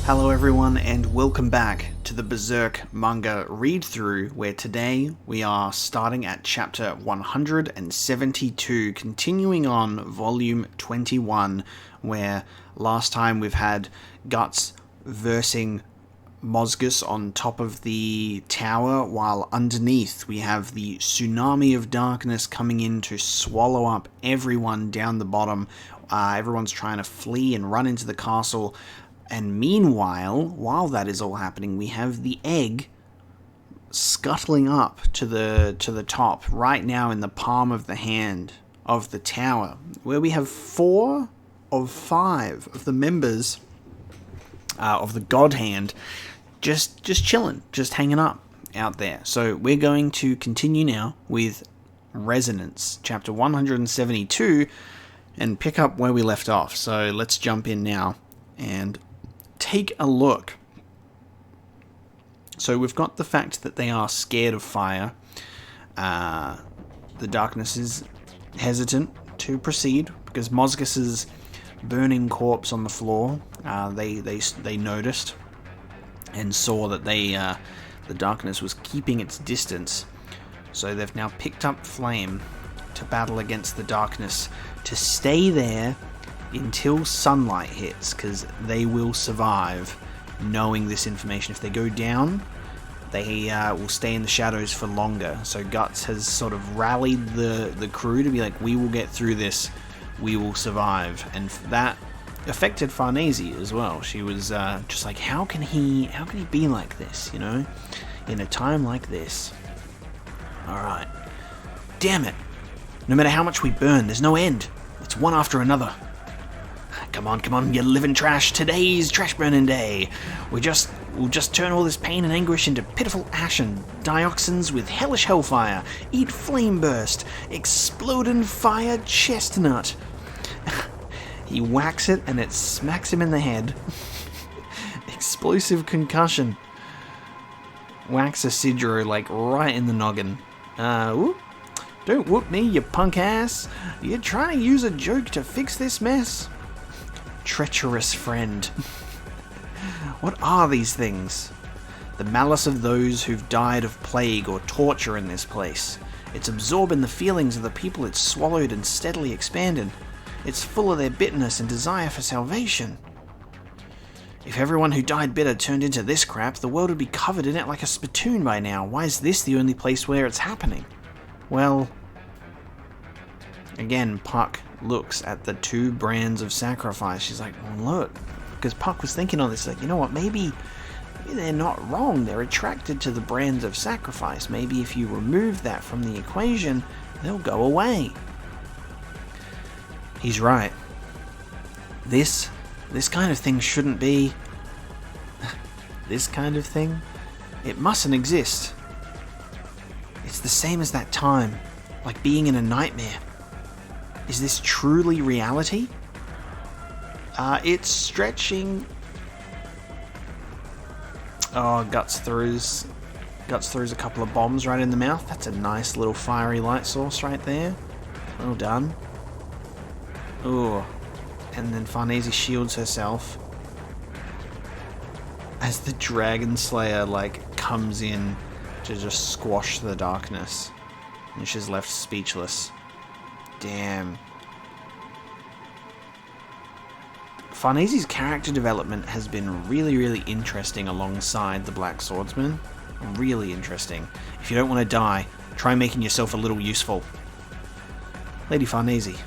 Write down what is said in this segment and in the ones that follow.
Hello everyone and welcome back to the Berserk manga read-through, where today we are starting at chapter 172, continuing on volume 21, where last time we've had Guts versing Mozgus on top of the tower, while underneath we have the tsunami of darkness coming in to swallow up everyone down the bottom. Everyone's trying to flee and run into the castle. And meanwhile, while that is all happening, we have the egg scuttling up to the top, right now in the palm of the hand of the tower, where we have 4 of 5 of the members of the God Hand just chilling, just hanging up out there. So we're going to continue now with Resonance, chapter 172, and pick up where we left off. So let's jump in now and take a look. So we've got the fact that they are scared of fire. The darkness is hesitant to proceed because Mozgus's burning corpse on the floor. They noticed and saw that the darkness was keeping its distance. So they've now picked up flame to battle against the darkness, to stay there until sunlight hits, because they will survive knowing this information. If they go down, they will stay in the shadows for longer. So Guts has sort of rallied the crew to be like, we will get through this, we will survive. And that affected Farnese as well. She was just like, how can he be like this, you know, in a time like this? Alright. Damn it. No matter how much we burn, there's no end. It's one after another. Come on, you living trash. Today's trash burning day. We'll just turn all this pain and anguish into pitiful ash and dioxins with hellish hellfire. Eat flame burst. Exploding fire chestnut. He whacks it and it smacks him in the head. Explosive concussion. Whacks a Sidro like right in the noggin. Whoop. Don't whoop me, you punk ass. You're trying to use a joke to fix this mess? Treacherous friend. What are these things? The malice of those who've died of plague or torture in this place. It's absorbing the feelings of the people it's swallowed and steadily expanded. It's full of their bitterness and desire for salvation. If everyone who died bitter turned into this crap, the world would be covered in it like a spittoon by now. Why is this the only place where it's happening? Well, again, Puck looks at the 2 brands of sacrifice. She's like, well, look, because Puck was thinking on this, like, you know what, maybe they're not wrong. They're attracted to the brands of sacrifice. Maybe if you remove that from the equation, they'll go away. He's right. This kind of thing shouldn't be. This kind of thing? It mustn't exist. It's the same as that time, like being in a nightmare. Is this truly reality? It's stretching. Oh, Guts throws a couple of bombs right in the mouth. That's a nice little fiery light source right there. Well done. Oh, and then Farnese shields herself as the Dragon Slayer comes in to just squash the darkness, and she's left speechless. Damn. Farnese's character development has been really, really interesting alongside the Black Swordsman. Really interesting. If you don't want to die, try making yourself a little useful. Lady Farnese.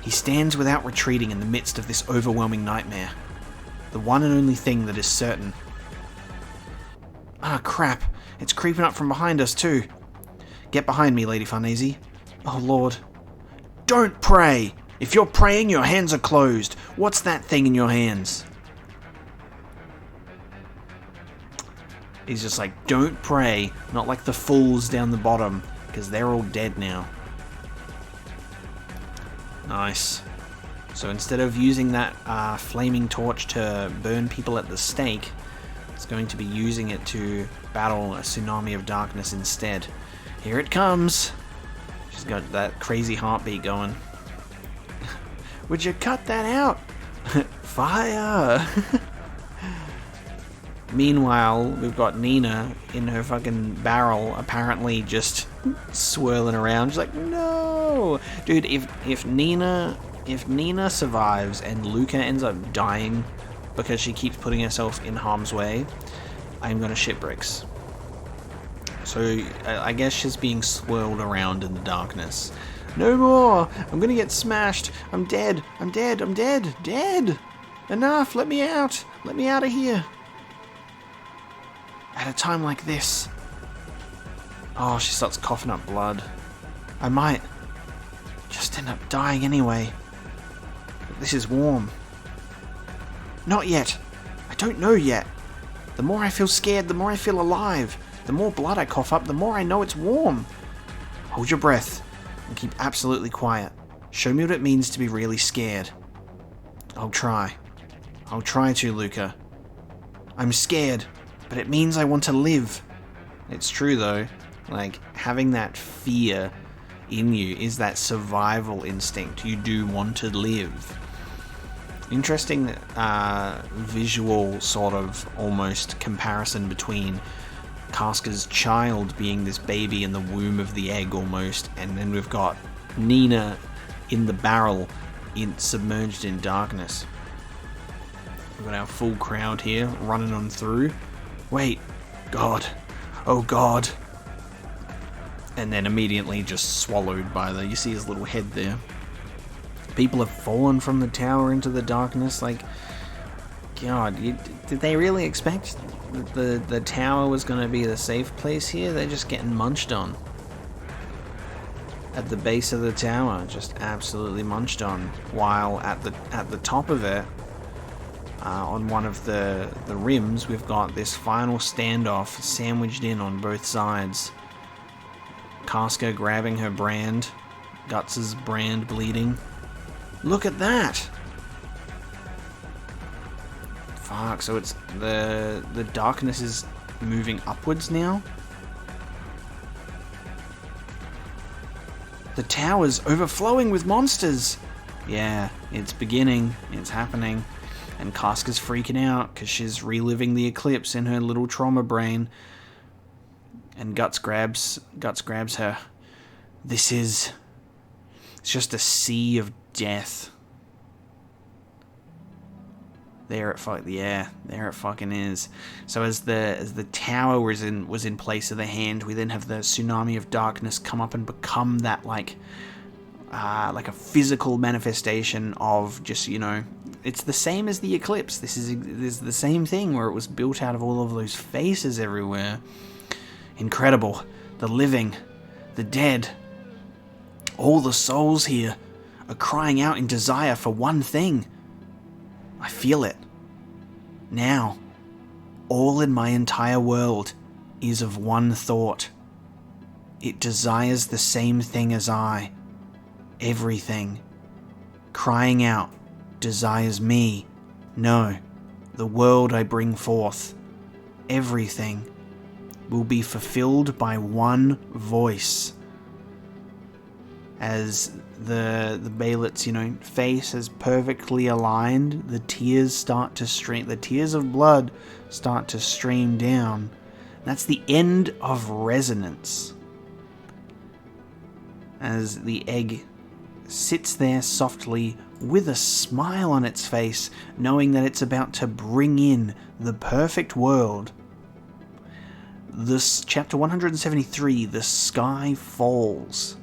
He stands without retreating in the midst of this overwhelming nightmare. The one and only thing that is certain. Ah, crap. It's creeping up from behind us, too. Get behind me, Lady Farnese. Oh, Lord. Don't pray! If you're praying, your hands are closed. What's that thing in your hands? He's just like, don't pray. Not like the fools down the bottom, because they're all dead now. Nice. So instead of using that flaming torch to burn people at the stake, it's going to be using it to battle a tsunami of darkness instead. Here it comes. She's got that crazy heartbeat going. Would you cut that out? Fire! Meanwhile, we've got Nina in her fucking barrel, apparently just swirling around. She's like, no! Dude, if Nina survives and Luca ends up dying because she keeps putting herself in harm's way, I'm gonna shit bricks. So, I guess she's being swirled around in the darkness. No more! I'm gonna get smashed! I'm dead! I'm dead! I'm dead! Dead! Enough! Let me out! Let me out of here! At a time like this. Oh, she starts coughing up blood. I might just end up dying anyway. But this is warm. Not yet. I don't know yet. The more I feel scared, the more I feel alive. The more blood I cough up, the more I know it's warm. Hold your breath and keep absolutely quiet. Show me what it means to be really scared. I'll try. I'll try to, Luca. I'm scared, but it means I want to live. It's true though, like having that fear in you is that survival instinct. You do want to live. Interesting visual sort of almost comparison between Casca's child being this baby in the womb of the egg almost, and then we've got Nina in the barrel submerged in darkness. We've got our full crowd here running on through. Wait, God, oh God. And then immediately just swallowed by you see his little head there. People have fallen from the tower into the darkness, like, God, did they really expect that the tower was going to be the safe place here? They're just getting munched on. At the base of the tower, just absolutely munched on. While at the top of it, on one of the rims, we've got this final standoff sandwiched in on both sides. Casca grabbing her brand, Guts' brand bleeding. Look at that! Fuck, so it's the darkness is moving upwards now? The tower's overflowing with monsters! Yeah, it's beginning, it's happening. And Casca's freaking out because she's reliving the eclipse in her little trauma brain. And Guts grabs her. It's just a sea of death. There it fucking is. So as the tower was in place of the hand, we then have the tsunami of darkness come up and become that like a physical manifestation of just, it's the same as the eclipse. This is the same thing where it was built out of all of those faces everywhere. Incredible. The living, the dead, all the souls here are crying out in desire for one thing. I feel it. Now, all in my entire world is of one thought. It desires the same thing as I. Everything. Crying out desires me. No, the world I bring forth. Everything will be fulfilled by one voice. As the Baelit's, face is perfectly aligned, the tears start to stream. The tears of blood start to stream down. That's the end of resonance. As the egg sits there softly with a smile on its face, knowing that it's about to bring in the perfect world. This chapter 173, The Sky Falls.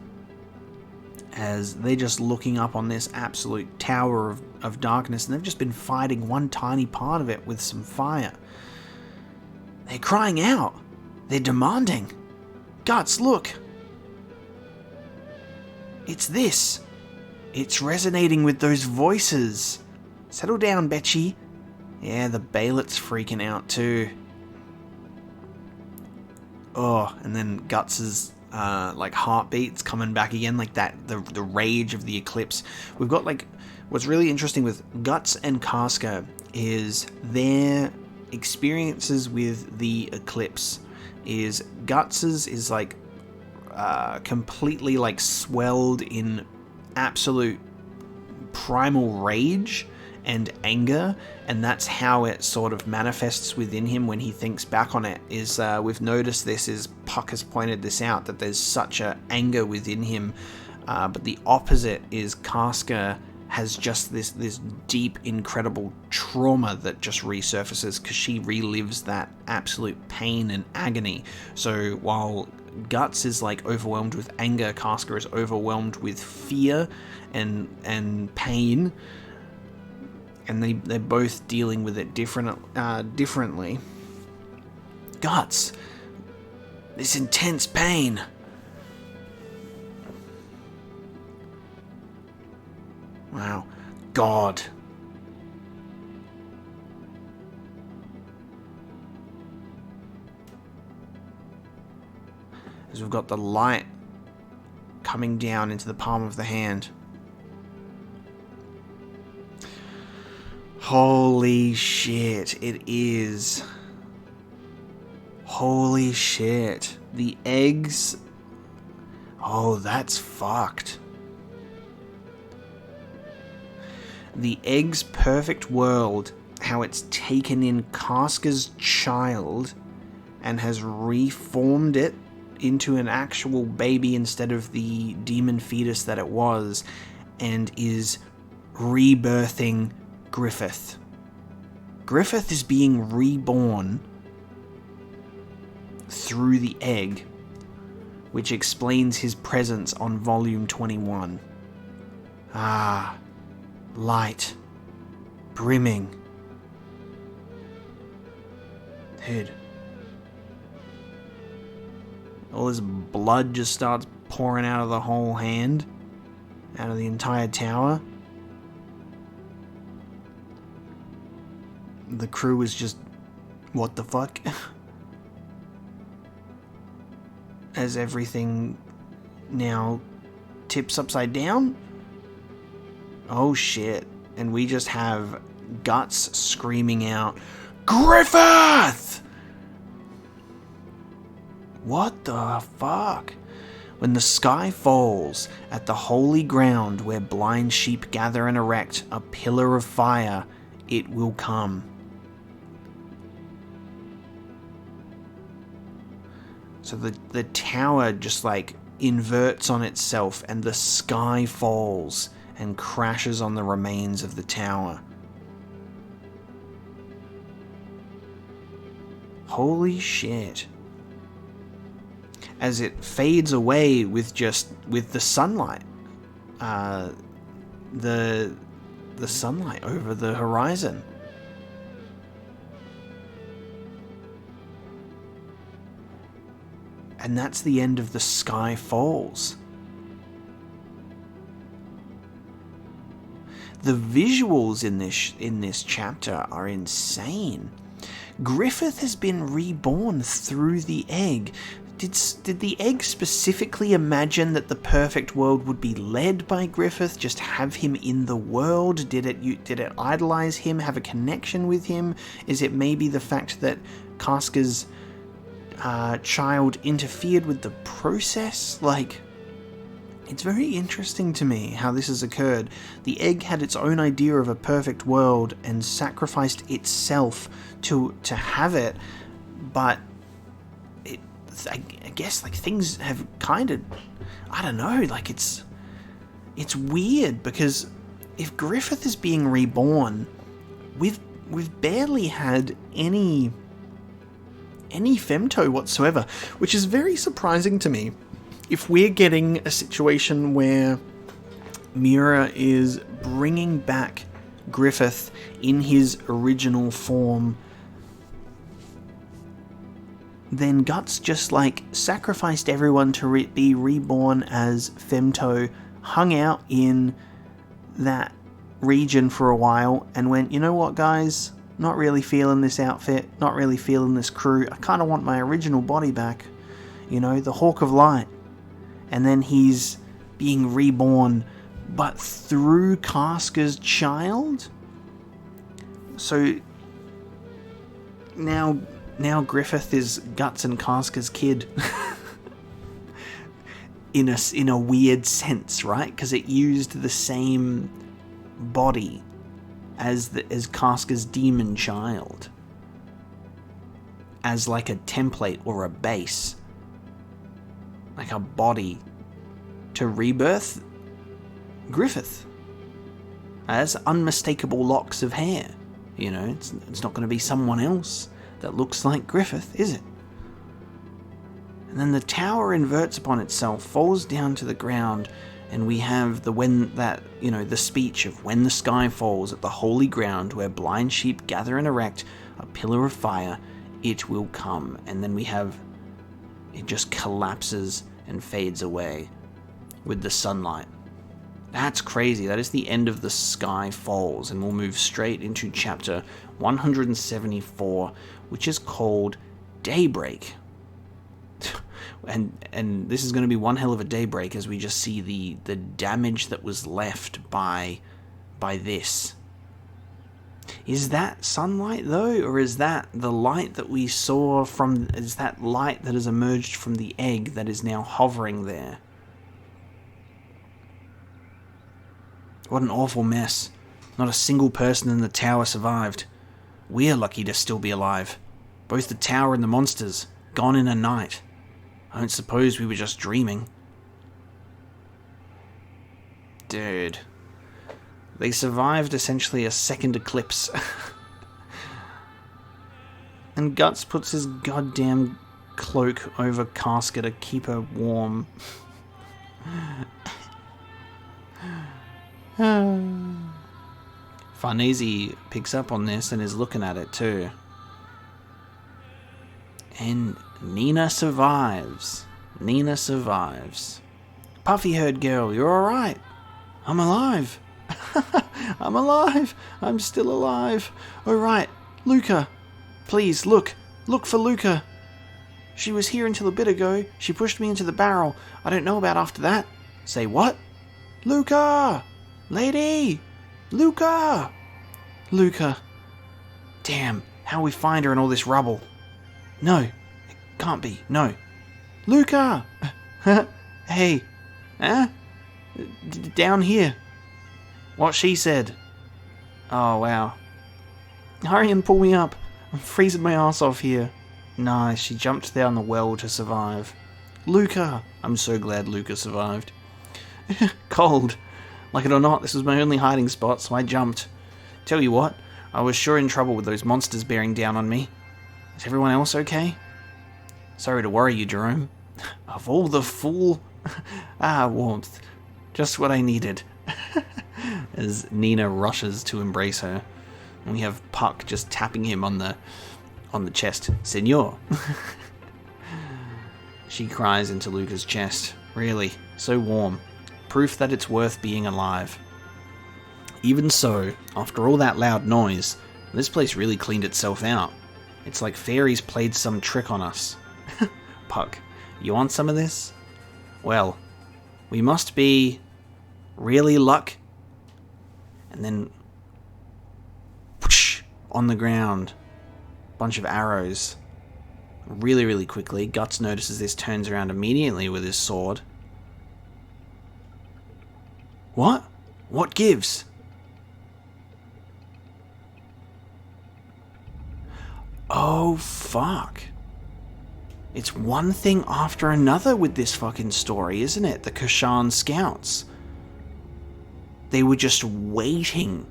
As they're just looking up on this absolute tower of darkness, and they've just been fighting one tiny part of it with some fire. They're crying out. They're demanding. Guts, look. It's this. It's resonating with those voices. Settle down, Betchy. Yeah, the Baelit's freaking out too. Oh, and then Guts's heartbeats coming back again, like that, the rage of the eclipse. We've got what's really interesting with Guts and Casca is their experiences with the eclipse. Is Guts's is completely swelled in absolute primal rage and anger, and that's how it sort of manifests within him when he thinks back on it. Is we've noticed this, is Puck has pointed this out, that there's such a anger within him, but the opposite is Casca has just this deep, incredible trauma that just resurfaces because she relives that absolute pain and agony. So while Guts is like overwhelmed with anger, Casca is overwhelmed with fear and pain, and they're both dealing with it differently. Guts, this intense pain. Wow. God. As we've got the light coming down into the palm of the hand. Holy shit, it is. Holy shit. The eggs. Oh, that's fucked. The egg's perfect world, how it's taken in Casca's child and has reformed it into an actual baby instead of the demon fetus that it was, and is rebirthing Griffith. Griffith is being reborn through the egg, which explains his presence on volume 21. Light. Brimming. Dude. All this blood just starts pouring out of the whole hand. Out of the entire tower. The crew is just... what the fuck? As everything now tips upside down? Oh shit. And we just have Guts screaming out, Griffith! What the fuck? When the sky falls at the holy ground where blind sheep gather and erect a pillar of fire, it will come. So the tower just like inverts on itself and the sky falls and crashes on the remains of the tower. Holy shit. As it fades away with the sunlight. The sunlight over the horizon. And that's the end of the Sky Falls. The visuals in this chapter are insane. Griffith has been reborn through the egg. Did the egg specifically imagine that the perfect world would be led by Griffith? Just have him in the world? Did it idolize him? Have a connection with him? Is it maybe the fact that Casca's child interfered with the process? Like, it's very interesting to me how this has occurred. The egg had its own idea of a perfect world and sacrificed itself to have it, but I guess like things have kind of, I don't know, like it's weird because if Griffith is being reborn, we've barely had any femto whatsoever, which is very surprising to me. If we're getting a situation where Mira is bringing back Griffith in his original form, then Guts just like sacrificed everyone to be reborn as femto, hung out in that region for a while and went, you know what guys, not really feeling this outfit, not really feeling this crew, I kind of want my original body back, you know, the Hawk of Light. And then he's being reborn, but through Casca's child? So now Griffith is Guts and Casca's kid. in a weird sense, right? Because it used the same body as Casca's demon child, as like a template or a base, like a body to rebirth Griffith as unmistakable locks of hair. You know, it's not going to be someone else that looks like Griffith, is it? And then the tower inverts upon itself, falls down to the ground, and we have the speech of when the sky falls at the holy ground where blind sheep gather and erect a pillar of fire, it will come. And then we have it just collapses and fades away with the sunlight. That's crazy. That is the end of The Sky Falls, and we'll move straight into chapter 174, which is called Daybreak. And this is going to be one hell of a daybreak as we just see the damage that was left by this. Is that sunlight though, or is that the light that we saw is that light that has emerged from the egg that is now hovering there? What an awful mess. Not a single person in the tower survived. We're lucky to still be alive. Both the tower and the monsters, gone in a night. I don't suppose we were just dreaming. Dude. They survived essentially a second eclipse. And Guts puts his goddamn cloak over Casca to keep her warm. Farnese picks up on this and is looking at it too. And Nina survives. Puffy-haired girl, you're alright. I'm alive. I'm alive. I'm still alive. Alright, Luca. Please, look. Look for Luca. She was here until a bit ago. She pushed me into the barrel. I don't know about after that. Say what? Luca! Lady! Luca! Luca. Damn, how we find her in all this rubble? No, it can't be. No. Luca! Hey. Huh? Down here. What she said. Oh, wow. Hurry and pull me up. I'm freezing my ass off here. Nice, she jumped down the well to survive. Luca! I'm so glad Luca survived. Cold. Like it or not, this was my only hiding spot, so I jumped. Tell you what, I was sure in trouble with those monsters bearing down on me. Is everyone else okay? Sorry to worry you, Jerome. Of all the fool... warmth. Just what I needed. As Nina rushes to embrace her. And we have Puck just tapping him on the chest. Senor. She cries into Luca's chest. Really, so warm. Proof that it's worth being alive. Even so, after all that loud noise, this place really cleaned itself out. It's like fairies played some trick on us. Puck, you want some of this? Well, we must be really luck. And then whoosh, on the ground, bunch of arrows. Really, really quickly. Guts notices this, turns around immediately with his sword. What? What gives? Oh, fuck. It's one thing after another with this fucking story, isn't it? The Kashan Scouts. They were just waiting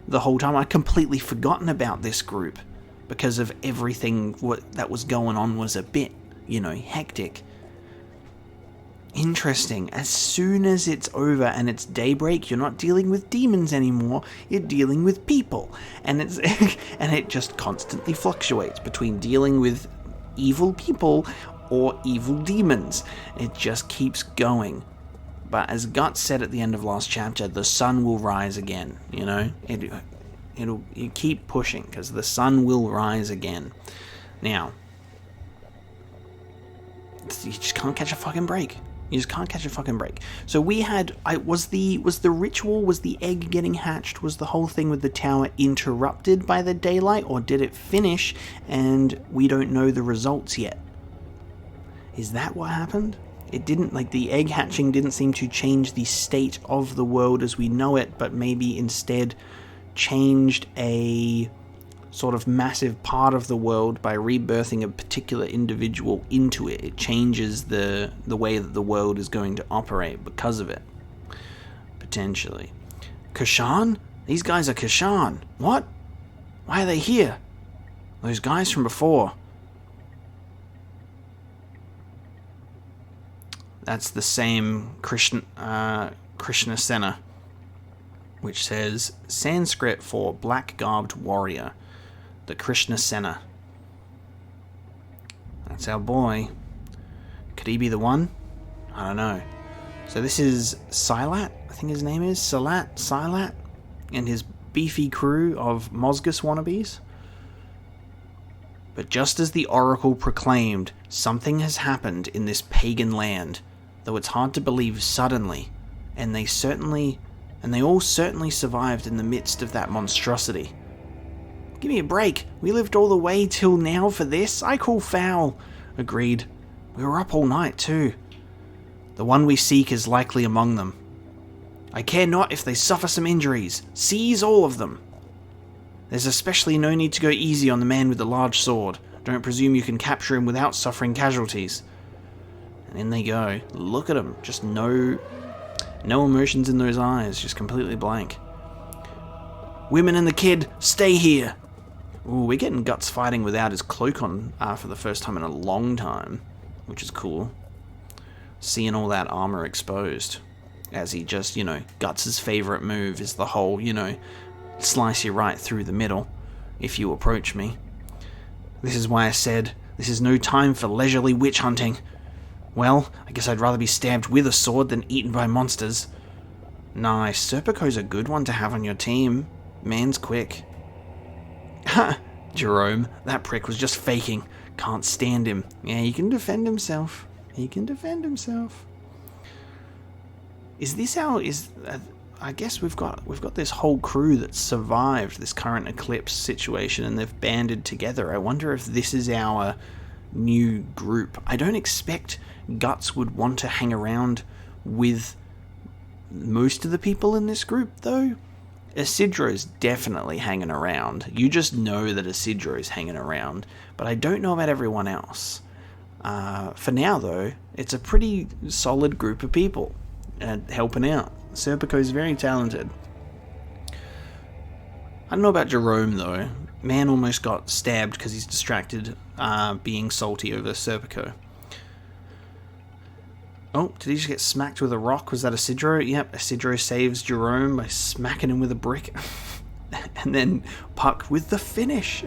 the whole time. I'd completely forgotten about this group because of everything that was going on was a bit, hectic. Interesting. As soon as it's over and it's daybreak, you're not dealing with demons anymore. You're dealing with people, and it just constantly fluctuates between dealing with evil people or evil demons. It just keeps going. But as Guts said at the end of last chapter, the sun will rise again. You keep pushing because the sun will rise again. Now, you just can't catch a fucking break. You just can't catch a fucking break. So we had... Was the ritual, was the egg getting hatched, was the whole thing with the tower interrupted by the daylight, or did it finish and we don't know the results yet? Is that what happened? It didn't, the egg hatching didn't seem to change the state of the world as we know it, but maybe instead changed a sort of massive part of the world by rebirthing a particular individual into it. It changes the way that the world is going to operate because of it. Potentially. Kashan? These guys are Kashan. What? Why are they here? Those guys from before. That's the same Krishna Sena, which says Sanskrit for black-garbed warrior. The Krishna Sena. That's our boy. Could he be the one? I don't know. So this is Silat, I think his name is. Silat, and his beefy crew of Mozgus wannabes. But just as the oracle proclaimed, something has happened in this pagan land, though it's hard to believe suddenly, and they all certainly survived in the midst of that monstrosity. Give me a break. We lived all the way till now for this. I call foul. Agreed. We were up all night too. The one we seek is likely among them. I care not if they suffer some injuries. Seize all of them. There's especially no need to go easy on the man with the large sword. Don't presume you can capture him without suffering casualties. And in they go. Look at them. Just no emotions in those eyes. Just completely blank. Women and the kid, stay here. Ooh, we're getting Guts fighting without his cloak on for the first time in a long time, which is cool. Seeing all that armor exposed. As he just, Guts' favorite move is the whole, slice you right through the middle if you approach me. This is why I said, this is no time for leisurely witch hunting. Well, I guess I'd rather be stabbed with a sword than eaten by monsters. Nice, Serpico's a good one to have on your team. Man's quick. Ha! Jerome, that prick was just faking. Can't stand him. Yeah, he can defend himself. Is this our... I guess we've got this whole crew that survived this current Eclipse situation and they've banded together. I wonder if this is our new group. I don't expect Guts would want to hang around with most of the people in this group, though. Isidro's definitely hanging around. You just know that Isidro's hanging around, but I don't know about everyone else. For now, though, it's a pretty solid group of people helping out. Serpico's very talented. I don't know about Jerome, though. Man almost got stabbed because he's distracted being salty over Serpico. Oh, did he just get smacked with a rock? Was that Isidro? Yep, Isidro saves Jerome by smacking him with a brick. And then Puck with the finish.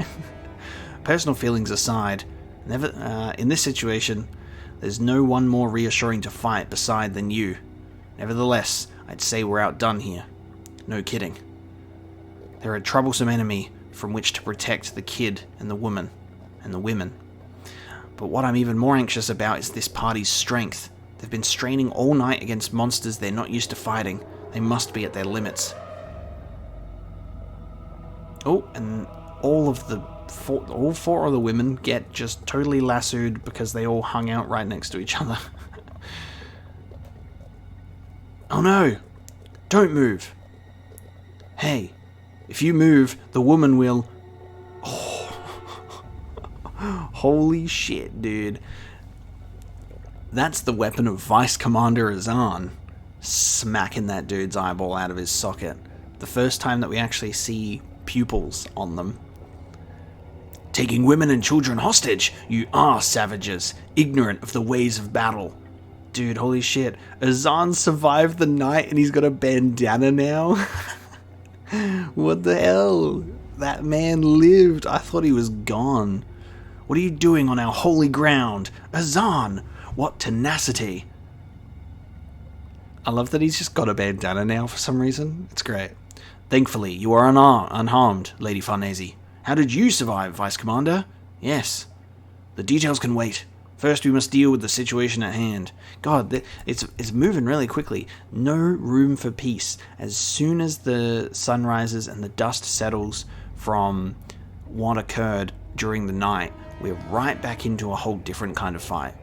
Personal feelings aside, in this situation, there's no one more reassuring to fight beside than you. Nevertheless, I'd say we're outdone here. No kidding. They're a troublesome enemy from which to protect the kid and the woman and the women. But what I'm even more anxious about is this party's strength. They've been straining all night against monsters they're not used to fighting. They must be at their limits. Oh, and all four of the women get just totally lassoed because they all hung out right next to each other. Oh no! Don't move! Hey, if you move, the woman will... Oh. Holy shit, dude. That's the weapon of Vice Commander Azan, smacking that dude's eyeball out of his socket. The first time that we actually see pupils on them. Taking women and children hostage, you are savages, ignorant of the ways of battle. Dude, holy shit. Azan survived the night and he's got a bandana now? What the hell? That man lived. I thought he was gone. What are you doing on our holy ground? Azan! What tenacity. I love that he's just got a bandana now for some reason. It's great. Thankfully, you are unharmed, Lady Farnese. How did you survive, Vice Commander? Yes. The details can wait. First, we must deal with the situation at hand. God, it's moving really quickly. No room for peace. As soon as the sun rises and the dust settles from what occurred during the night, we're right back into a whole different kind of fight.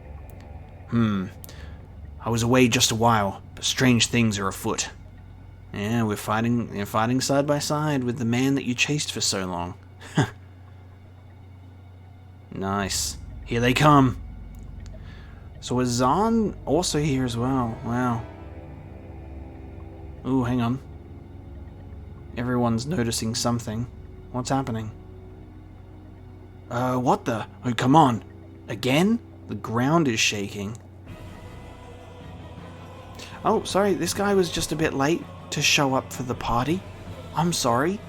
I was away just a while, but strange things are afoot. Yeah, we're fighting side by side with the man that you chased for so long. Nice. Here they come. So is Zahn also here as well? Wow. Ooh, hang on. Everyone's noticing something. What's happening? What the? Oh, come on. Again? The ground is shaking. Oh, sorry, this guy was just a bit late to show up for the party. I'm sorry.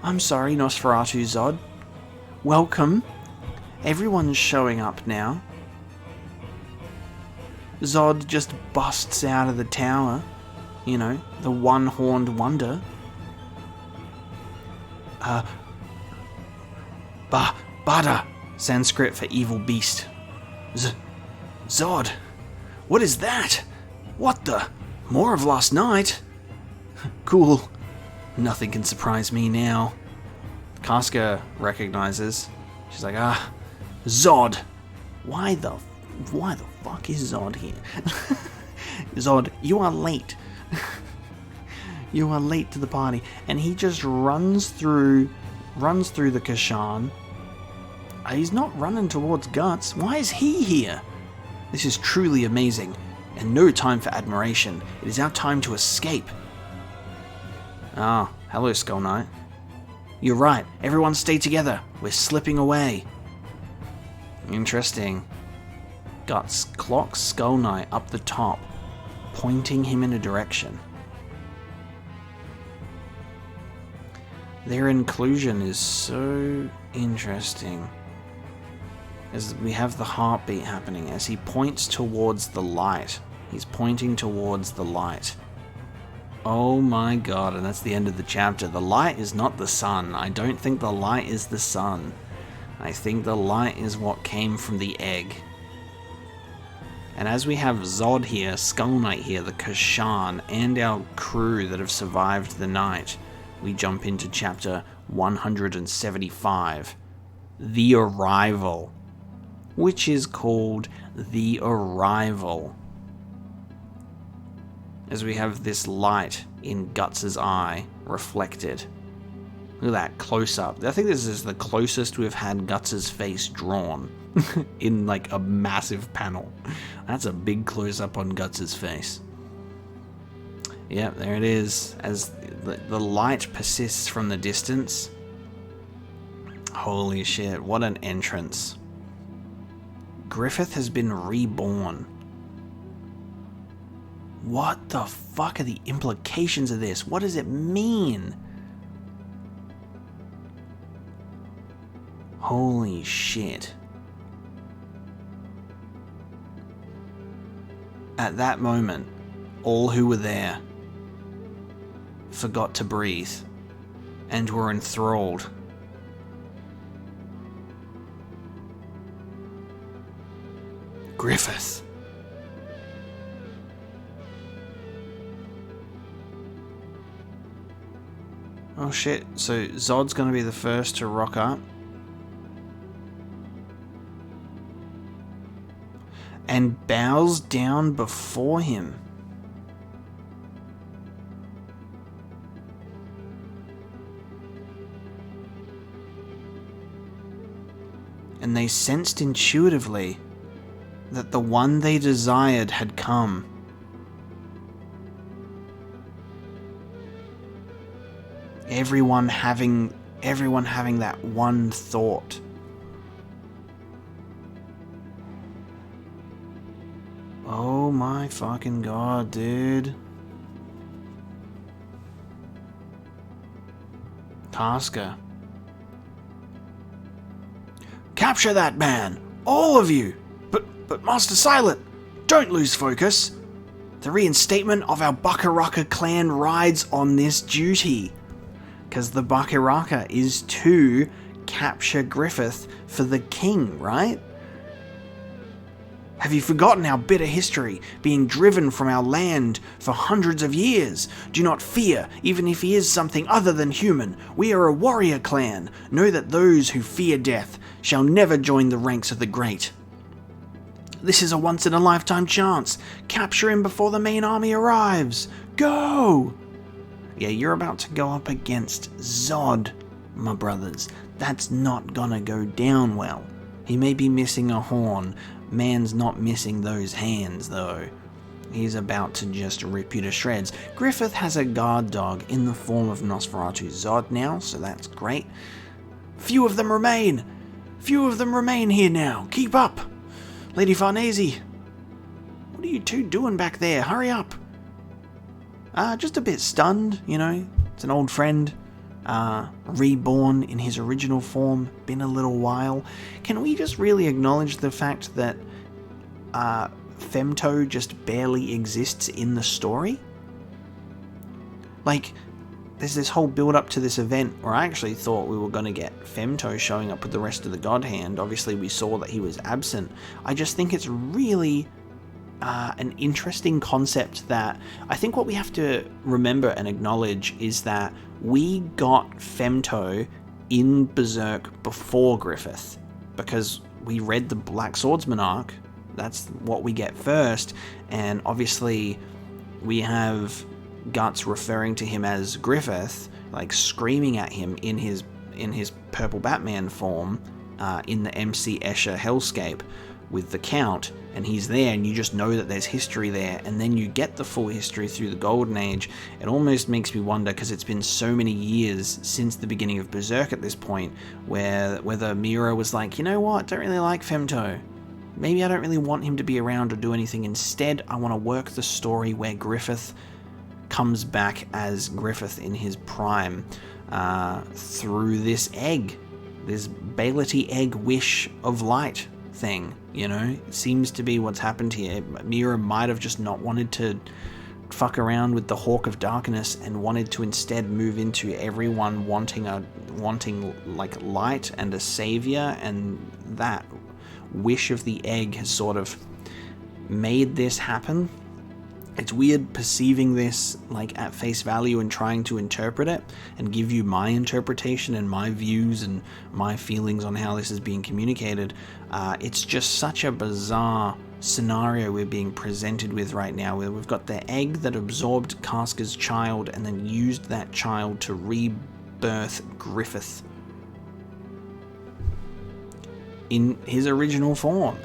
I'm sorry, Nosferatu Zod. Welcome. Everyone's showing up now. Zod just busts out of the tower. You know, the one-horned wonder. Bada, Sanskrit for evil beast. Zod, what is that? What the? More of last night? Cool. Nothing can surprise me now. Casca recognizes. She's like, Zod. Why the fuck is Zod here? Zod, you are late. You are late to the party. And he just runs through the Kashan. He's not running towards Guts. Why is he here? This is truly amazing. And no time for admiration. It is our time to escape. Ah, hello, Skull Knight. You're right. Everyone stay together. We're slipping away. Interesting. Guts clocks Skull Knight up the top, pointing him in a direction. Their inclusion is so interesting. As we have the heartbeat happening as he points towards the light. He's pointing towards the light. Oh my god, and that's the end of the chapter. The light is not the sun. I don't think the light is the sun. I think the light is what came from the egg. And as we have Zod here, Skull Knight here, the Kashan, and our crew that have survived the night, we jump into chapter 175, The Arrival, which is called The Arrival. As we have this light in Guts' eye reflected. Look at that close-up. I think this is the closest we've had Guts' face drawn in like a massive panel. That's a big close-up on Guts' face. Yep, there it is. As the light persists from the distance. Holy shit, what an entrance. Griffith has been reborn. What the fuck are the implications of this? What does it mean? Holy shit. At that moment, all who were there forgot to breathe and were enthralled. Griffith. Oh shit, so Zod's gonna be the first to rock up. And bows down before him. And they sensed intuitively that the one they desired had come. Everyone having that one thought. Oh my fucking god, dude. Casca. Capture that man! All of you! But Master Silent, don't lose focus! The reinstatement of our Bakaraka clan rides on this duty. Because the Bakaraka is to capture Griffith for the king, right? Have you forgotten our bitter history, being driven from our land for hundreds of years? Do not fear, even if he is something other than human. We are a warrior clan. Know that those who fear death shall never join the ranks of the great. This is a once-in-a-lifetime chance. Capture him before the main army arrives. Go! Yeah, you're about to go up against Zod, my brothers. That's not gonna go down well. He may be missing a horn. Man's not missing those hands, though. He's about to just rip you to shreds. Griffith has a guard dog in the form of Nosferatu's Zod now, so that's great. Few of them remain! Few of them remain here now. Keep up! Lady Farnese! What are you two doing back there? Hurry up! Just a bit stunned, you know. It's an old friend. Reborn in his original form. Been a little while. Can we just really acknowledge the fact that Femto just barely exists in the story? Like, there's this whole build up to this event where I actually thought we were going to get Femto showing up with the rest of the God Hand. Obviously we saw that he was absent. I just think it's really an interesting concept that I think what we have to remember and acknowledge is that we got Femto in Berserk before Griffith, because we read the Black Swordsman arc. That's what we get first, and obviously we have Guts referring to him as Griffith, like screaming at him in his purple Batman form in the MC Escher hellscape with the Count, and he's there, and you just know that there's history there, and then you get the full history through the Golden Age. It almost makes me wonder, because it's been so many years since the beginning of Berserk at this point, whether Mira was like, you know what, don't really like Femto. Maybe I don't really want him to be around or do anything. Instead, I want to work the story where Griffith comes back as Griffith in his prime through this egg, this Baility egg wish of light thing, you know? It seems to be what's happened here. Mira might have just not wanted to fuck around with the Hawk of Darkness and wanted to instead move into everyone wanting like light and a savior, and that wish of the egg has sort of made this happen. It's weird perceiving this like at face value and trying to interpret it and give you my interpretation and my views and my feelings on how this is being communicated. It's just such a bizarre scenario we're being presented with right now, where we've got the egg that absorbed Casca's child and then used that child to rebirth Griffith in his original form.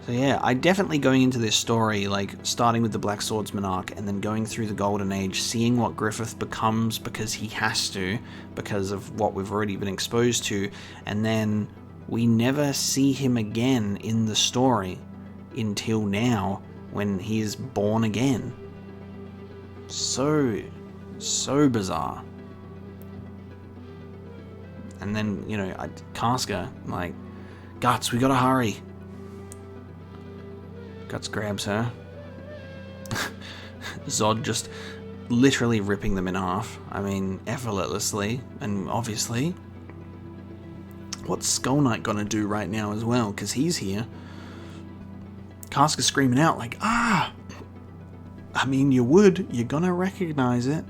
So yeah, I definitely going into this story, like starting with the Black Swordsman arc and then going through the Golden Age, seeing what Griffith becomes because he has to, because of what we've already been exposed to, and then we never see him again in the story until now when he is born again. So bizarre. And then, you know, Casca, like, Guts, we gotta hurry. Guts grabs her. Zod just literally ripping them in half. I mean, effortlessly, and obviously. What's Skull Knight gonna do right now as well? Because he's here. Casca's screaming out like, ah! I mean, you would. You're gonna recognize it.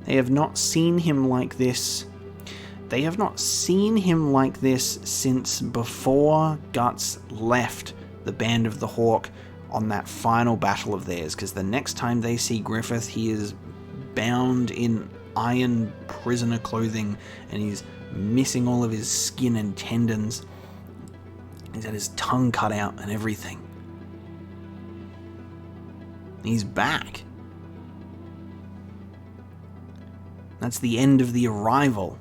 They have not seen him like this. They have not seen him like this since before Guts left the Band of the Hawk on that final battle of theirs, because the next time they see Griffith, he is bound in iron prisoner clothing and he's missing all of his skin and tendons. He's had his tongue cut out and everything. He's back. That's the end of the Arrival.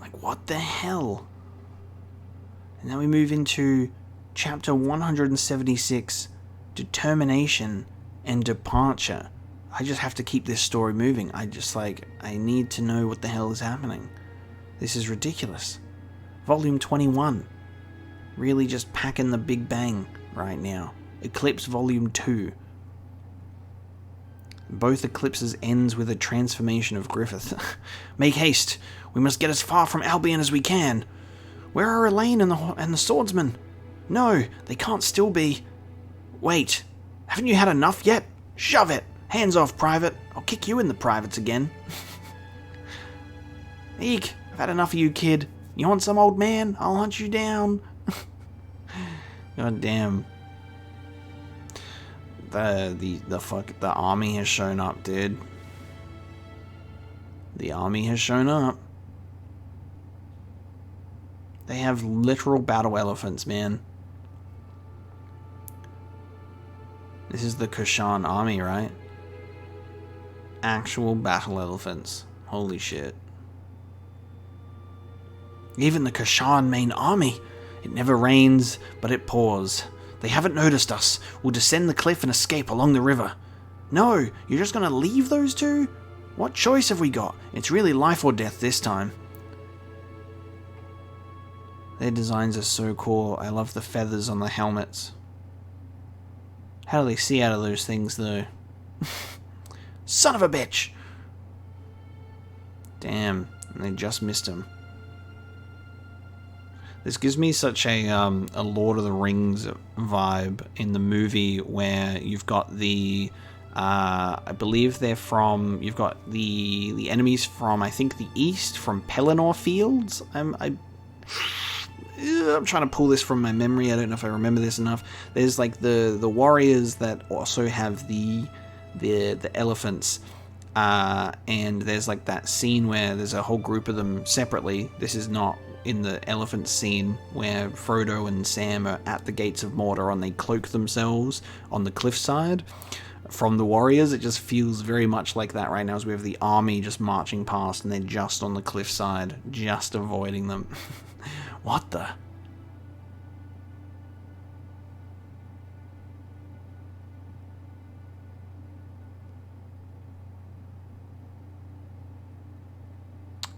Like, what the hell? And now we move into chapter 176, Determination and Departure. I just have to keep this story moving. I need to know what the hell is happening. This is ridiculous. Volume 21. Really just packing the big bang right now. Eclipse Volume 2. Both Eclipses ends with a transformation of Griffith. Make haste. We must get as far from Albion as we can. Where are Elaine and the swordsman? No, they can't still be. Wait, haven't you had enough yet? Shove it. Hands off, Private. I'll kick you in the privates again. Eek, I've had enough of you, kid. You want some, old man? I'll hunt you down. God damn. The army has shown up, dude. The army has shown up. They have literal battle elephants, man. This is the Kushan army, right? Actual battle elephants. Holy shit. Even the Kushan main army. It never rains, but it pours. They haven't noticed us. We'll descend the cliff and escape along the river. No, you're just gonna leave those two? What choice have we got? It's really life or death this time. Their designs are so cool. I love the feathers on the helmets. How do they see out of those things, though? Son of a bitch! Damn, and they just missed him. This gives me such a Lord of the Rings vibe in the movie where you've got the... I believe they're from... You've got the enemies from, I think, the east, from Pelennor Fields. I'm trying to pull this from my memory. I don't know if I remember this enough. There's like the warriors that also have the elephants, and there's like that scene where there's a whole group of them separately. This is not in the elephant scene where Frodo and Sam are at the gates of Mordor and they cloak themselves on the cliffside from the warriors. It just feels very much like that right now, as we have the army just marching past and they're just on the cliffside, just avoiding them. What the?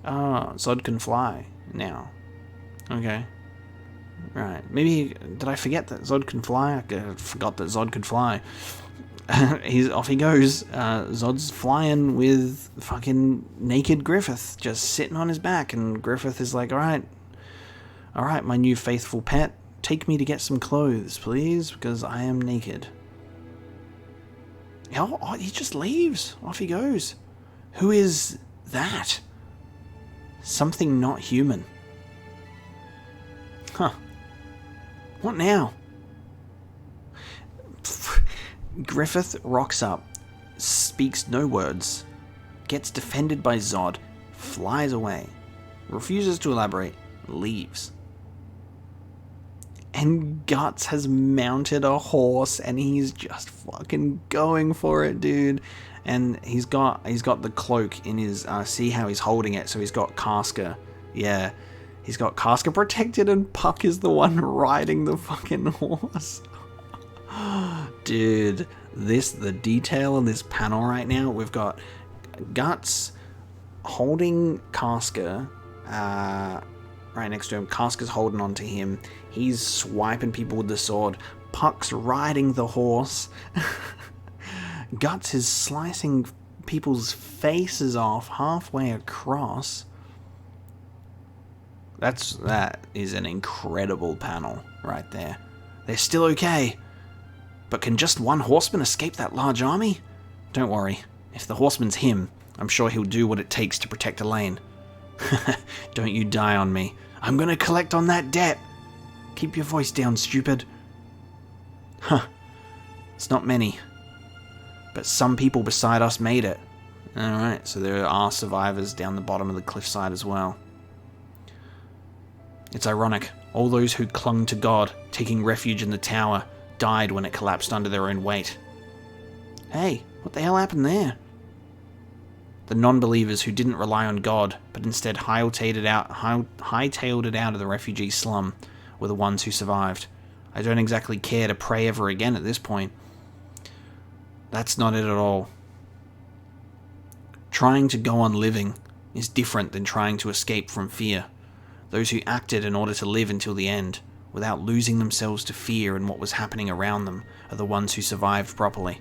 Oh, Zod can fly now. Okay. Right. Maybe, did I forget that Zod can fly? I forgot that Zod could fly. Off he goes. Zod's flying with fucking naked Griffith, just sitting on his back, and Griffith is like, alright, my new faithful pet, take me to get some clothes, please, because I am naked. Oh, he just leaves. Off he goes. Who is that? Something not human. Huh. What now? Griffith rocks up, speaks no words, gets defended by Zod, flies away, refuses to elaborate, leaves. And Guts has mounted a horse and he's just fucking going for it, dude. And he's got the cloak in his, see how he's holding it, so he's got Casca. Yeah, he's got Casca protected and Puck is the one riding the fucking horse. Dude, the detail in this panel right now, we've got Guts holding Casca, right next to him. Casca's holding on to him. He's swiping people with the sword. Puck's riding the horse. Guts is slicing people's faces off halfway across. That is an incredible panel right there. They're still okay. But can just one horseman escape that large army? Don't worry. If the horseman's him, I'm sure he'll do what it takes to protect Elaine. Don't you die on me. I'm gonna collect on that debt. Keep your voice down, stupid. Huh. It's not many. But some people beside us made it. Alright, so there are survivors down the bottom of the cliffside as well. It's ironic. All those who clung to God, taking refuge in the tower, died when it collapsed under their own weight. Hey, what the hell happened there? The non-believers who didn't rely on God, but instead hightailed it out of the refugee slum, were the ones who survived. I don't exactly care to pray ever again at this point. That's not it at all. Trying to go on living is different than trying to escape from fear. Those who acted in order to live until the end, without losing themselves to fear and what was happening around them, are the ones who survived properly.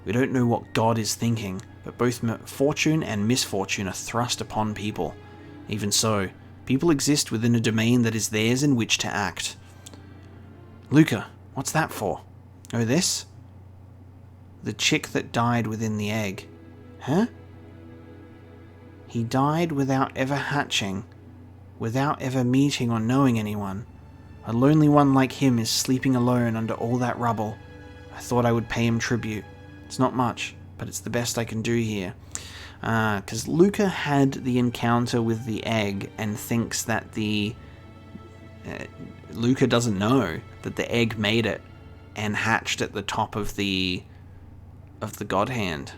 We don't know what God is thinking, but both fortune and misfortune are thrust upon people. Even so, people exist within a domain that is theirs in which to act. Luca, what's that for? Oh, this? The chick that died within the egg. Huh? He died without ever hatching, without ever meeting or knowing anyone. A lonely one like him is sleeping alone under all that rubble. I thought I would pay him tribute. It's not much, but it's the best I can do here. Because Luca had the encounter with the egg and thinks that Luca doesn't know that the egg made it and hatched at the top of the God Hand.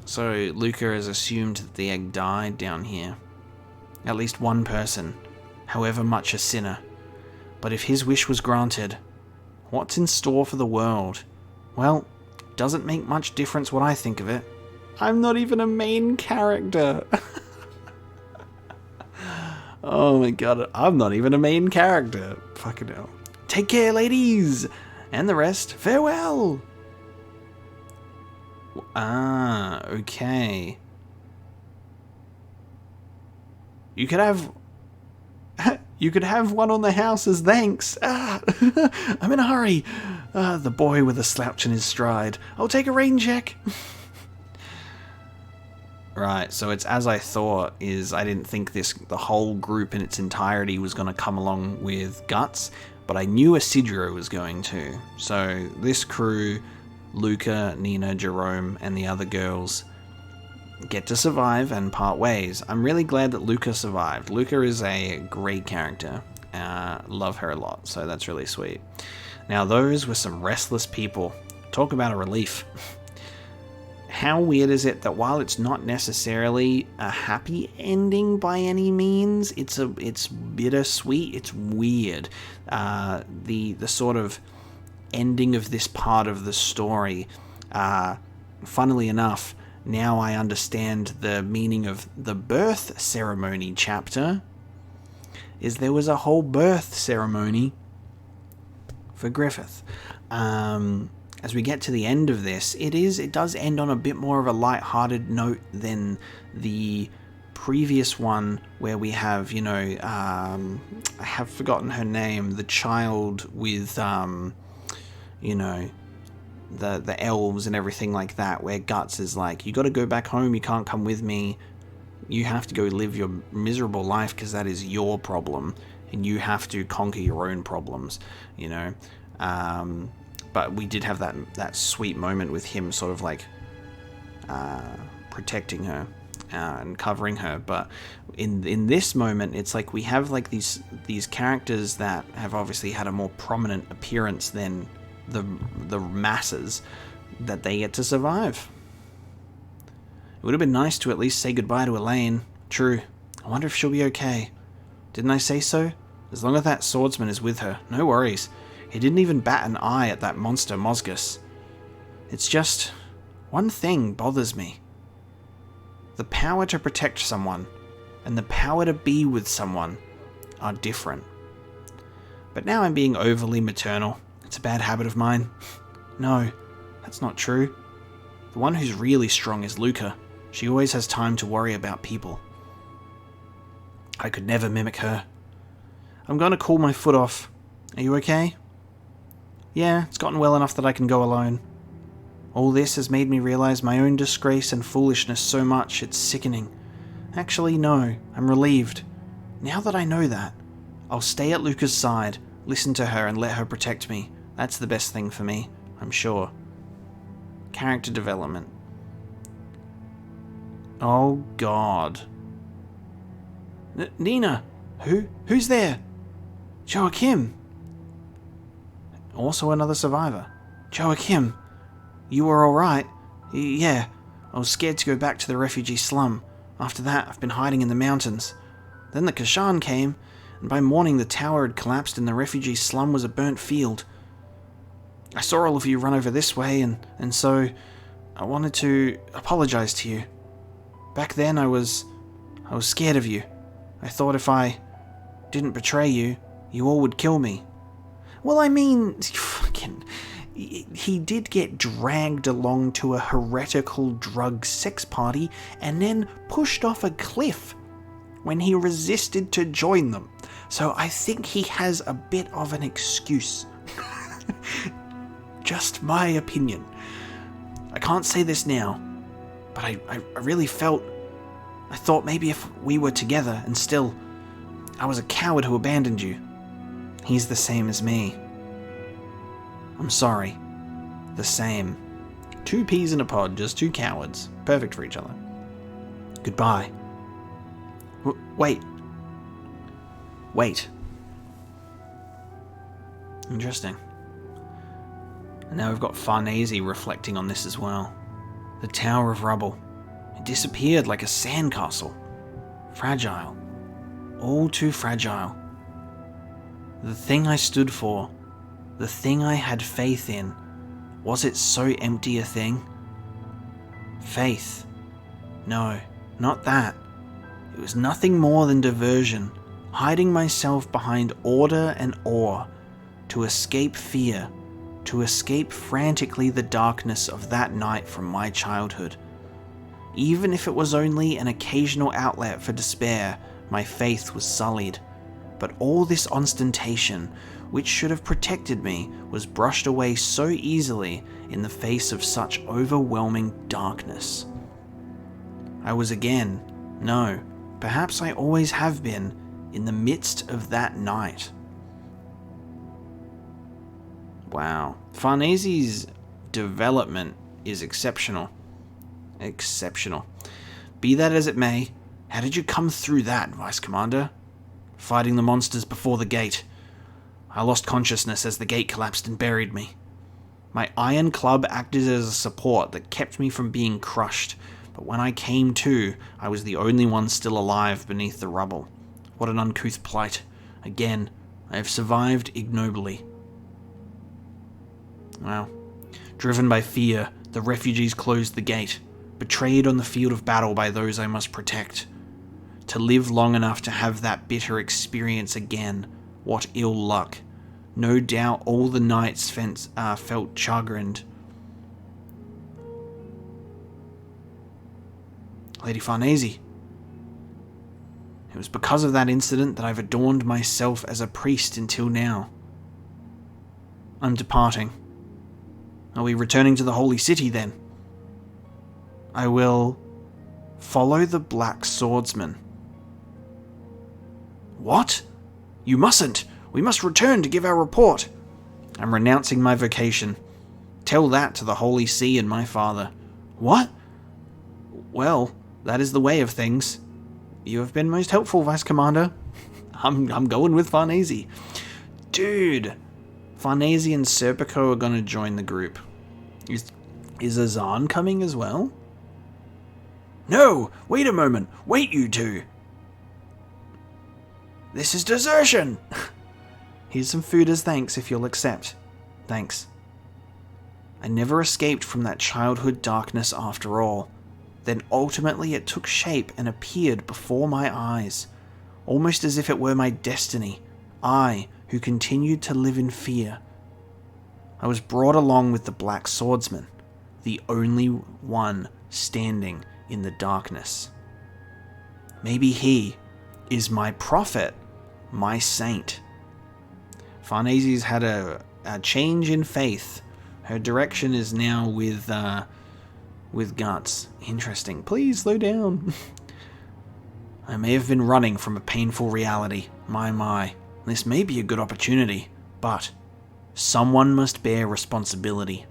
So Luca has assumed that the egg died down here. At least one person, however much a sinner. But if his wish was granted, what's in store for the world? Well, doesn't make much difference what I think of it. I'm not even a main character. Oh my god, I'm not even a main character. Fucking hell. Take care, ladies! And the rest, farewell! Okay. You could have one on the house as thanks. I'm in a hurry. The boy with a slouch in his stride. I'll take a rain check. Right, so it's as I thought. I didn't think the whole group in its entirety was going to come along with Guts, but I knew Isidro was going to. So this crew, Luca, Nina, Jerome, and the other girls get to survive and part ways. I'm really glad that Luca survived. Luca is a great character. Love her a lot, so that's really sweet. Now those were some restless people. Talk about a relief. How weird is it that while it's not necessarily a happy ending by any means, it's bittersweet, it's weird. The sort of ending of this part of the story, funnily enough, now I understand the meaning of the birth ceremony chapter, is there was a whole birth ceremony for Griffith. As we get to the end of this, it does end on a bit more of a light-hearted note than the previous one, where we have, I have forgotten her name, the child with, the elves and everything like that, where Guts is like, you got to go back home, you can't come with me, you have to go live your miserable life because that is your problem, and you have to conquer your own problems, But we did have that sweet moment with him sort of like protecting her and covering her. But in this moment, it's like we have like these characters that have obviously had a more prominent appearance than the masses, that they get to survive. It would have been nice to at least say goodbye to Elaine. True. I wonder if she'll be okay. Didn't I say so? As long as that swordsman is with her, no worries. He didn't even bat an eye at that monster Mosgus. It's just one thing bothers me. The power to protect someone and the power to be with someone are different. But now I'm being overly maternal. It's a bad habit of mine. No, that's not true. The one who's really strong is Luca. She always has time to worry about people. I could never mimic her. I'm going to cool my foot off. Are you okay? Yeah, it's gotten well enough that I can go alone. All this has made me realize my own disgrace and foolishness so much, it's sickening. Actually, no, I'm relieved. Now that I know that, I'll stay at Luca's side, listen to her and let her protect me. That's the best thing for me, I'm sure. Character development. Oh God. Nina! Who's there? Joachim! Also another survivor. Joachim, you were alright? Yeah, I was scared to go back to the refugee slum. After that, I've been hiding in the mountains. Then the Kashan came, and by morning the tower had collapsed and the refugee slum was a burnt field. I saw all of you run over this way, and so I wanted to apologize to you. Back then I was scared of you. I thought if I didn't betray you, you all would kill me. Well, I mean, he did get dragged along to a heretical drug sex party and then pushed off a cliff when he resisted to join them. So I think he has a bit of an excuse. Just my opinion. I can't say this now, but I really felt... I thought maybe if we were together and still... I was a coward who abandoned you. He's the same as me. I'm sorry. The same. 2 peas in a pod, just 2 cowards. Perfect for each other. Goodbye. Wait. Interesting. And now we've got Farnese reflecting on this as well. The Tower of Rubble. It disappeared like a sandcastle. Fragile. All too fragile. The thing I stood for, the thing I had faith in, was it so empty a thing? Faith. No, not that. It was nothing more than diversion, hiding myself behind order and awe, to escape fear, to escape frantically the darkness of that night from my childhood. Even if it was only an occasional outlet for despair, my faith was sullied. But all this ostentation, which should have protected me, was brushed away so easily in the face of such overwhelming darkness. I was again, no, perhaps I always have been, in the midst of that night. Wow. Farnese's development is exceptional. Exceptional. Be that as it may, how did you come through that, Vice Commander? Fighting the monsters before the gate. I lost consciousness as the gate collapsed and buried me. My iron club acted as a support that kept me from being crushed, but when I came to, I was the only one still alive beneath the rubble. What an uncouth plight. Again, I have survived ignobly. Wow. Driven by fear, the refugees closed the gate, betrayed on the field of battle by those I must protect. To live long enough to have that bitter experience again, what ill luck. No doubt all the knights felt chagrined. Lady Farnese. It was because of that incident that I've adorned myself as a priest until now. I'm departing. Are we returning to the Holy City then? I will follow the Black Swordsman. What? You mustn't. We must return to give our report. I'm renouncing my vocation. Tell that to the Holy See and my father. What? Well, that is the way of things. You have been most helpful, Vice Commander. I'm going with Farnese. Dude, Farnese and Serpico are going to join the group. Is Azan coming as well? No, wait a moment. Wait, you two. This is desertion. Here's some food as thanks if you'll accept. Thanks. I never escaped from that childhood darkness after all. Then ultimately it took shape and appeared before my eyes, almost as if it were my destiny, I who continued to live in fear. I was brought along with the Black Swordsman, the only one standing in the darkness. Maybe he is my prophet, my saint. Farnese's had a change in faith. Her direction is now with guts. Interesting. Please slow down. I may have been running from a painful reality. My. This may be a good opportunity, but someone must bear responsibility.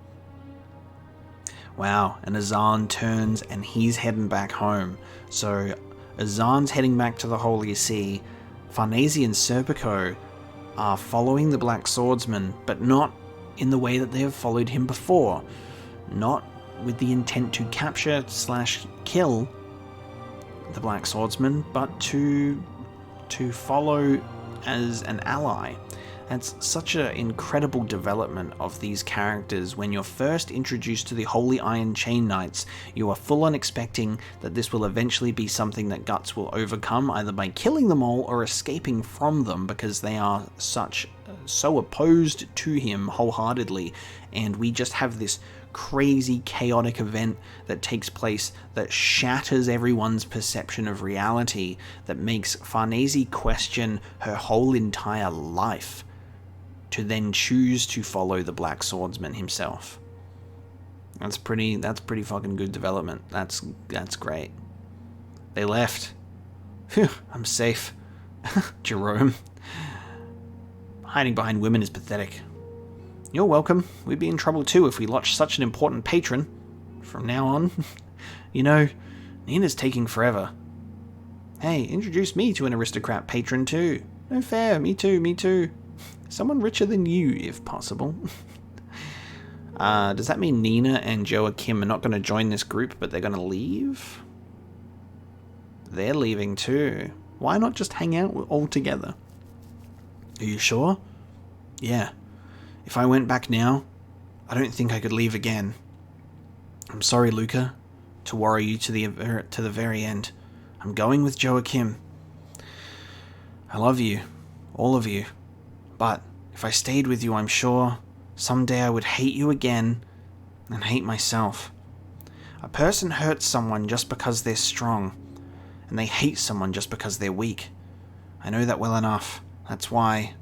Wow, and Azan turns and he's heading back home. So Azan's heading back to the Holy See. Farnese and Serpico are following the Black Swordsman, but not in the way that they have followed him before. Not with the intent to capture/kill the Black Swordsman, but to follow as an ally. That's such an incredible development of these characters. When you're first introduced to the Holy Iron Chain Knights, you are full on expecting that this will eventually be something that Guts will overcome, either by killing them all or escaping from them, because they are so opposed to him wholeheartedly, and we just have this crazy chaotic event that takes place that shatters everyone's perception of reality, that makes Farnese question her whole entire life, to then choose to follow the Black Swordsman himself. That's pretty fucking good development. That's great. They left. Phew, I'm safe. Jerome. Hiding behind women is pathetic. You're welcome. We'd be in trouble too if we lost such an important patron. From now on. You know, Nina's taking forever. Hey, introduce me to an aristocrat patron too. No fair, me too. Someone richer than you, if possible. Does that mean Nina and Joachim are not going to join this group, but they're going to leave? They're leaving too. Why not just hang out all together? Are you sure? Yeah. If I went back now, I don't think I could leave again. I'm sorry, Luca, to worry you to the very end. I'm going with Joachim. I love you, all of you. But if I stayed with you, I'm sure someday I would hate you again and hate myself. A person hurts someone just because they're strong, and they hate someone just because they're weak. I know that well enough. That's why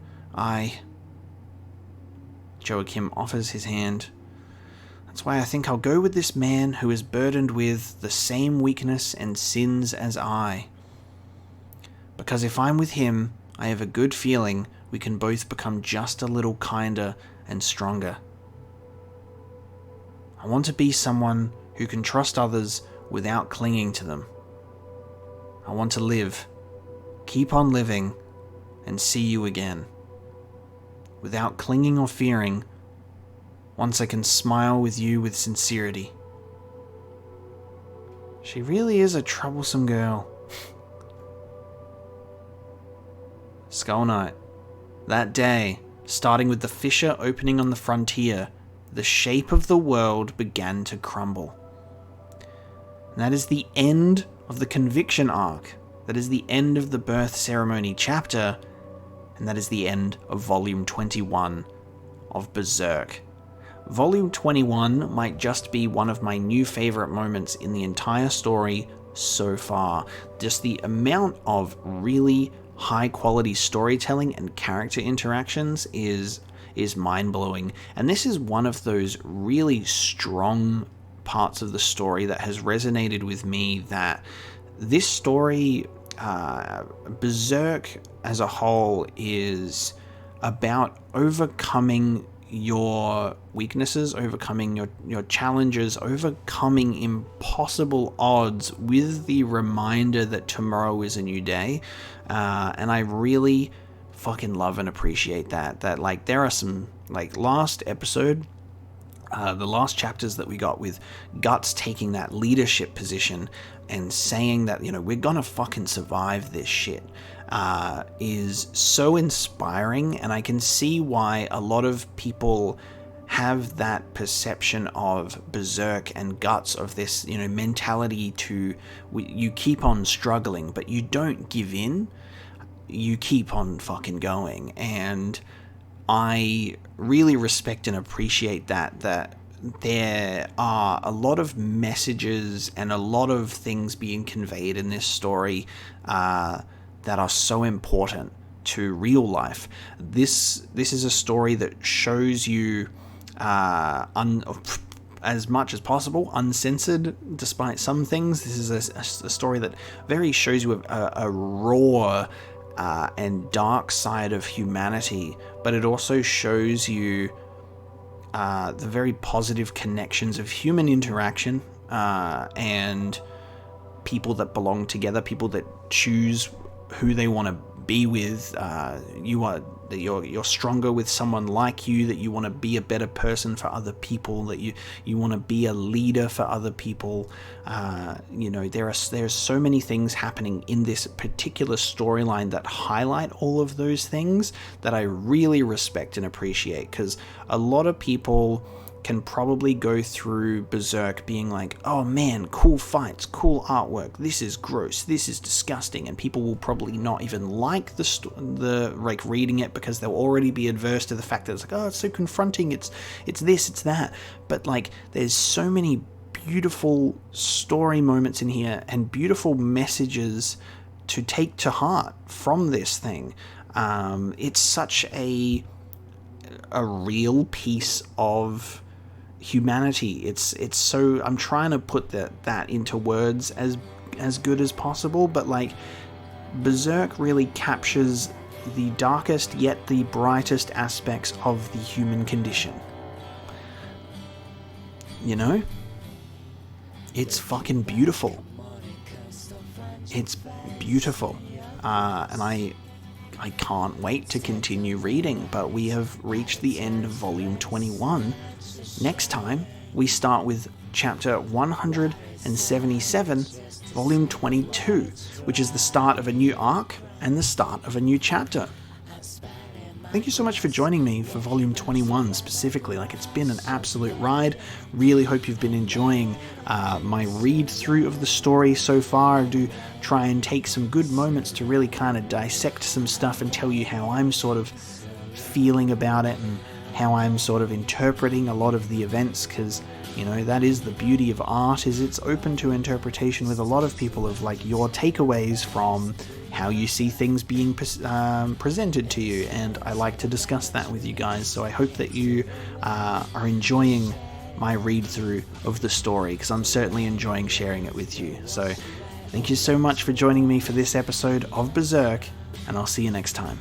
Joachim offers his hand. That's why I think I'll go with this man who is burdened with the same weakness and sins as I. Because if I'm with him, I have a good feeling we can both become just a little kinder and stronger. I want to be someone who can trust others without clinging to them. I want to live, keep on living, and see you again. Without clinging or fearing, once I can smile with you with sincerity. She really is a troublesome girl. Skull Night. That day, starting with the fissure opening on the frontier, the shape of the world began to crumble. And that is the end of the conviction arc. That is the end of the birth ceremony chapter. And that is the end of volume 21 of Berserk. Volume 21 might just be one of my new favorite moments in the entire story so far. Just the amount of really high quality storytelling and character interactions is mind-blowing. And this is one of those really strong parts of the story that has resonated with me, that this story, Berserk as a whole, is about overcoming your weaknesses, overcoming your challenges, overcoming impossible odds with the reminder that tomorrow is a new day. And I really fucking love and appreciate that like there are some, like last episode, the last chapters that we got with Guts taking that leadership position and saying that, you know, we're gonna fucking survive this shit, is so inspiring. And I can see why a lot of people have that perception of Berserk and Guts, of this, you know, mentality to, you keep on struggling, but you don't give in, you keep on fucking going. And I really respect and appreciate that there are a lot of messages and a lot of things being conveyed in this story that are so important to real life. This is a story that shows you as much as possible uncensored, despite some things. This is a story that very shows you a raw and dark side of humanity, but it also shows you the very positive connections of human interaction and people that belong together, people that choose who they want to be with. You're stronger with someone like you, that you want to be a better person for other people, that you want to be a leader for other people. You know, there's so many things happening in this particular storyline that highlight all of those things that I really respect and appreciate, because a lot of people can probably go through Berserk being like, oh man, cool fights, cool artwork, this is gross, this is disgusting, and people will probably not even like the like reading it, because they'll already be adverse to the fact that it's like, oh, it's so confronting, it's this, it's that. But like, there's so many beautiful story moments in here and beautiful messages to take to heart from this thing. It's such a real piece of humanity. It's so, I'm trying to put that into words as good as possible, but like, Berserk really captures the darkest yet the brightest aspects of the human condition. You know? It's fucking beautiful. It's beautiful. And I can't wait to continue reading, but we have reached the end of volume 21. Next time, we start with chapter 177, volume 22, which is the start of a new arc and the start of a new chapter. Thank you so much for joining me for volume 21 specifically. It's been an absolute ride. Really hope you've been enjoying my read through of the story so far. I do try and take some good moments to really kind of dissect some stuff and tell you how I'm sort of feeling about it and how I'm sort of interpreting a lot of the events, because that is the beauty of art, is it's open to interpretation with a lot of people of your takeaways from how you see things being presented to you, and I like to discuss that with you guys. So I hope that you are enjoying my read through of the story, because I'm certainly enjoying sharing it with you. So thank you so much for joining me for this episode of Berserk, and I'll see you next time.